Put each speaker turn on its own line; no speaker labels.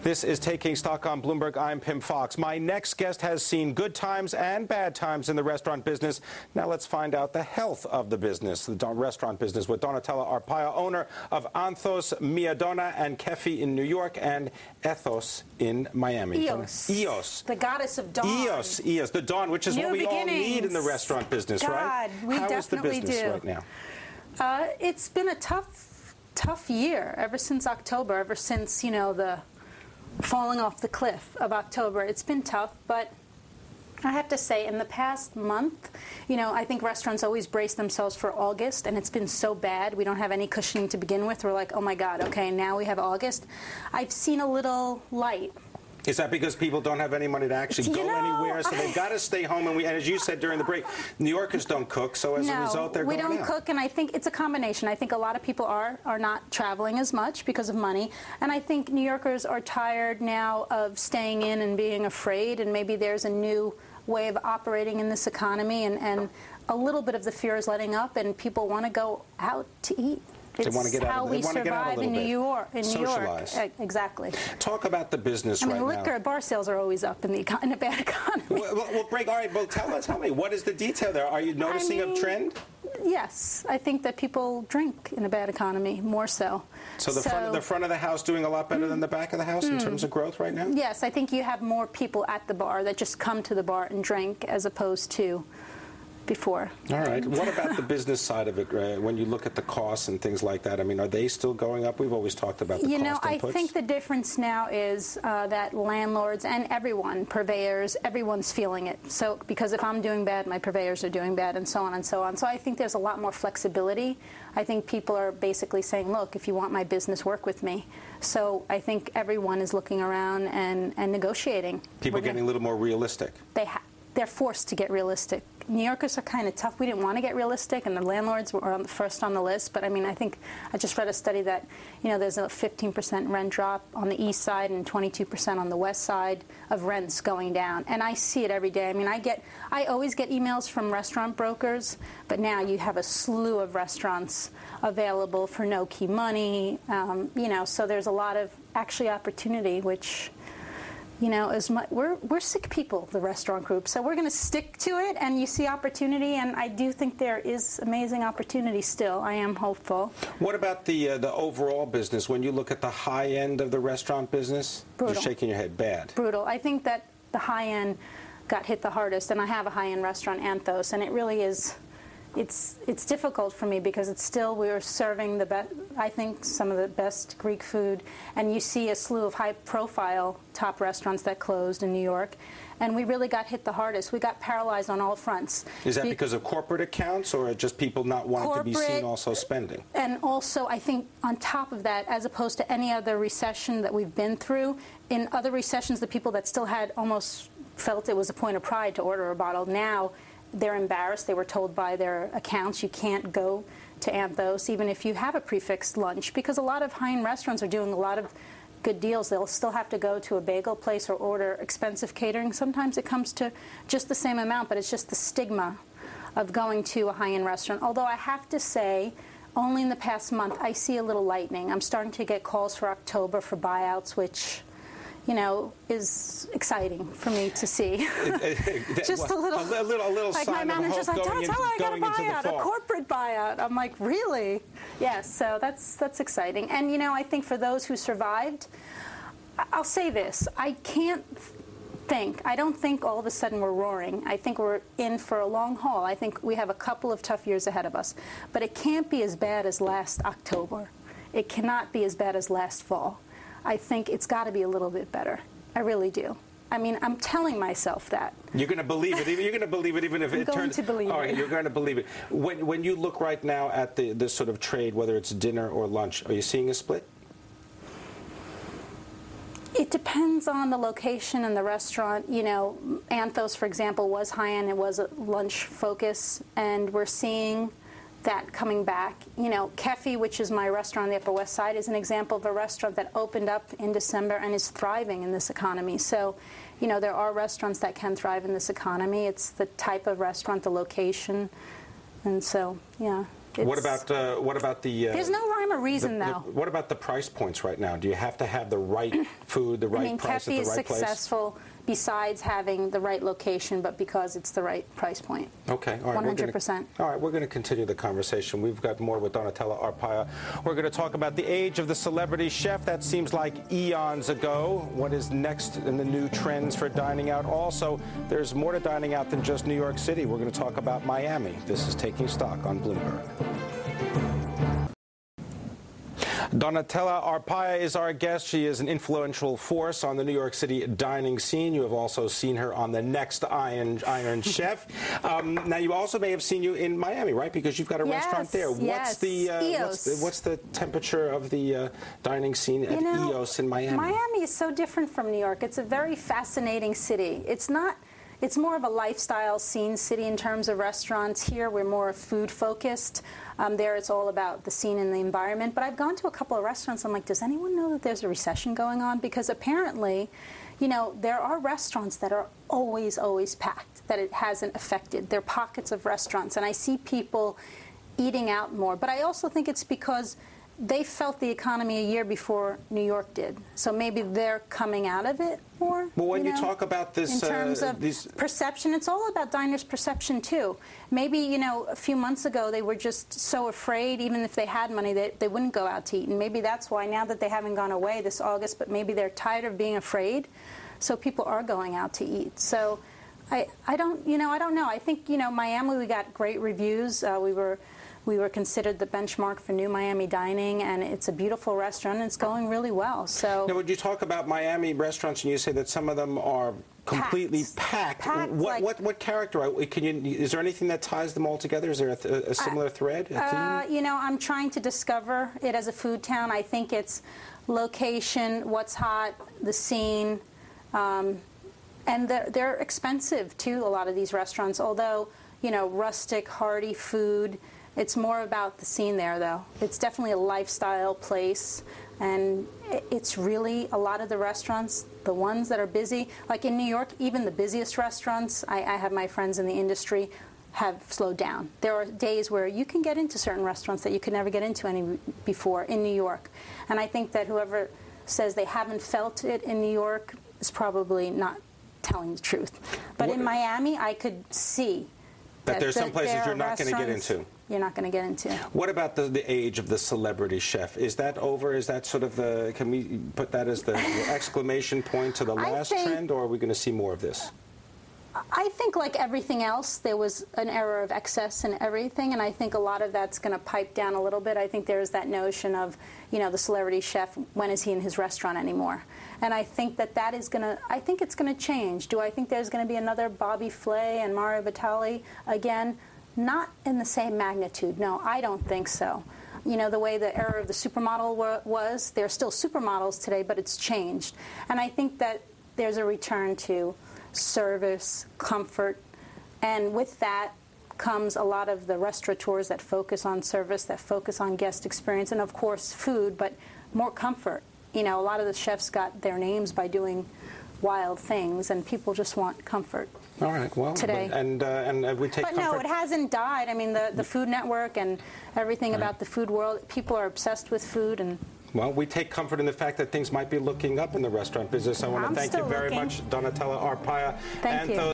This is Taking Stock on Bloomberg. I'm Pim Fox. My next guest has seen good times and bad times in the restaurant business. Now let's find out the health of the business, the restaurant business, with Donatella Arpaio, owner of Anthos, Mia Donna, and Kefi in New York, and Ethos in Miami.
Eos. The goddess of dawn.
Eos, the dawn, which is what we all need in the restaurant business, right?
We
How
definitely
is the business
do.
right now?
It's been a tough year ever since October, ever since, the falling off the cliff of October. It's been tough, but I have to say in the past month, I think restaurants always brace themselves for August, and it's been so bad. We don't have any cushioning to begin with. We're like, oh my God, okay, now we have August. I've seen a little light.
Is that because people don't have any money to actually go anywhere, so they've got to stay home? And as you said during the break, New Yorkers don't cook, so as a result, they're going out. We don't
cook, and I think it's a combination. I think a lot of people are not traveling as much because of money, and I think New Yorkers are tired now of staying in and being afraid, and maybe there's a new way of operating in this economy, and a little bit of the fear is letting up, and people want to go out to eat.
They want to get out.
How we survive in New York.
Socialize.
Exactly.
Talk about the business right now.
Liquor, bar sales are always up in a bad economy.
Well, break. All right. Well, tell me, what is the detail there? Are you noticing a trend?
Yes, I think that people drink in a bad economy more so.
So the front of the house doing a lot better than the back of the house in terms of growth right now?
Yes, I think you have more people at the bar that just come to the bar and drink as opposed to before.
All right. What about the business side of it, when you look at the costs and things like that? I mean, are they still going up? We've always talked about the cost inputs.
I think the difference now is that landlords and everyone, purveyors, everyone's feeling it. So, because if I'm doing bad, my purveyors are doing bad, and so on and so on. So I think there's a lot more flexibility. I think people are basically saying, look, if you want my business, work with me. So I think everyone is looking around and negotiating.
People getting a little more realistic.
They're forced to get realistic. New Yorkers are kind of tough. We didn't want to get realistic, and the landlords were first on the list. But, I think I just read a study that, there's a 15% rent drop on the east side and 22% on the west side of rents going down. And I see it every day. I always get emails from restaurant brokers, but now you have a slew of restaurants available for no key money. So there's a lot of actually opportunity, which... we're sick people, the restaurant group, so we're going to stick to it, and you see opportunity, and I do think there is amazing opportunity still. I am hopeful.
What about the overall business? When you look at the high end of the restaurant business,
brutal.
You're shaking your head. Bad.
Brutal. I think that the high end got hit the hardest, and I have a high-end restaurant, Anthos, and it really is... It's difficult for me because we are serving the best, I think, some of the best Greek food, and you see a slew of high-profile top restaurants that closed in New York, and we really got hit the hardest. We got paralyzed on all fronts.
Is that because of corporate accounts, or just people not wanting to be seen also spending?
And also, I think, on top of that, as opposed to any other recession that we've been through, in other recessions, the people that still had almost felt it was a point of pride to order a bottle, now they're embarrassed. They were told by their accounts, you can't go to Anthos even if you have a prefixed lunch, because a lot of high-end restaurants are doing a lot of good deals. They'll still have to go to a bagel place or order expensive catering. Sometimes it comes to just the same amount, but it's just the stigma of going to a high-end restaurant. Although I have to say, only in the past month, I see a little lightening. I'm starting to get calls for October for buyouts, which... is exciting for me to see. Just a little like
sign
my manager's like,
going
tell her I got a buyout,
a
corporate buyout. I'm like, really? Yes, so that's exciting. And, I think for those who survived, I'll say this, I don't think all of a sudden we're roaring. I think we're in for a long haul. I think we have a couple of tough years ahead of us. But it can't be as bad as last October. It cannot be as bad as last fall. I think it's got to be a little bit better. I really do. I'm telling myself that.
You're going to believe it. You're going to believe it even if it turns...
I'm going to believe it.
All right, you're going to believe it. When you look right now at this sort of trade, whether it's dinner or lunch, are you seeing a split?
It depends on the location and the restaurant. Anthos, for example, was high-end. It was a lunch focus, and we're seeing that coming back. Kefi, which is my restaurant on the Upper West Side, is an example of a restaurant that opened up in December and is thriving in this economy. So, there are restaurants that can thrive in this economy. It's the type of restaurant, the location, and so, yeah.
What about the?
There's no rhyme or reason, though.
What about the price points right now? Do you have to have the right food, the right price at the right place?
Kefi is successful besides having the right location, but because it's the right price point.
Okay, all right.
100%.
All right, we're going to continue the conversation. We've got more with Donatella Arpaia. We're going to talk about the age of the celebrity chef. That seems like eons ago. What is next in the new trends for dining out? Also, there's more to dining out than just New York City. We're going to talk about Miami. This is Taking Stock on Bloomberg. Donatella Arpaia is our guest. She is an influential force on the New York City dining scene. You have also seen her on The Next Iron Chef. Now, you also may have seen you in Miami, right? Because you've got a restaurant there.
Yes,
What's the temperature of the dining scene at EOS in Miami?
Miami is so different from New York. It's a very fascinating city. It's more of a lifestyle scene city in terms of restaurants. Here, we're more food-focused. There, it's all about the scene and the environment. But I've gone to a couple of restaurants. I'm like, does anyone know that there's a recession going on? Because apparently, there are restaurants that are always, always packed, that it hasn't affected. There are pockets of restaurants. And I see people eating out more. But I also think it's because they felt the economy a year before New York did. So maybe they're coming out of it more.
Well, when you talk about this,
in terms of perception, it's all about diners' perception, too. Maybe, a few months ago, they were just so afraid, even if they had money, they wouldn't go out to eat. And maybe that's why now that they haven't gone away this August, but maybe they're tired of being afraid, so people are going out to eat. So I don't know. I think, Miami, we got great reviews. We were considered the benchmark for new Miami dining, and it's a beautiful restaurant, and it's going really well. So
now, when you talk about Miami restaurants, and you say that some of them are completely packed, what character? Is there anything that ties them all together? Is there a similar thread? A theme?
I'm trying to discover it as a food town. I think it's location, what's hot, the scene, and they're expensive too. A lot of these restaurants, although rustic, hearty food. It's more about the scene there, though. It's definitely a lifestyle place, and it's really a lot of the restaurants, the ones that are busy, like in New York, even the busiest restaurants, I have my friends in the industry, have slowed down. There are days where you can get into certain restaurants that you could never get into any before in New York. And I think that whoever says they haven't felt it in New York is probably not telling the truth. But in Miami, I could see
that there's some places you're not going to get into.
You're not going to get into.
What about the age of the celebrity chef? Is that over? Is that sort of the, can we put that as the exclamation point to the last trend, or are we going to see more of this?
I think, like everything else, there was an era of excess in everything, and I think a lot of that's going to pipe down a little bit. I think there's that notion of, the celebrity chef, when is he in his restaurant anymore? And I think that is going to, I think it's going to change. Do I think there's going to be another Bobby Flay and Mario Batali again? Not in the same magnitude. No, I don't think so. The way the era of the supermodel was, there are still supermodels today, but it's changed. And I think that there's a return to service, comfort, and with that comes a lot of the restaurateurs that focus on service, that focus on guest experience, and of course food, but more comfort. A lot of the chefs got their names by doing wild things, and people just want comfort.
All right, well,
today.
And we take
But
comfort.
no, it hasn't died. I mean, the Food Network and everything about the food world, people are obsessed with food. And
well, we take comfort in the fact that things might be looking up in the restaurant business. I want to thank you very much, Donatella Arpaia.
Thank you.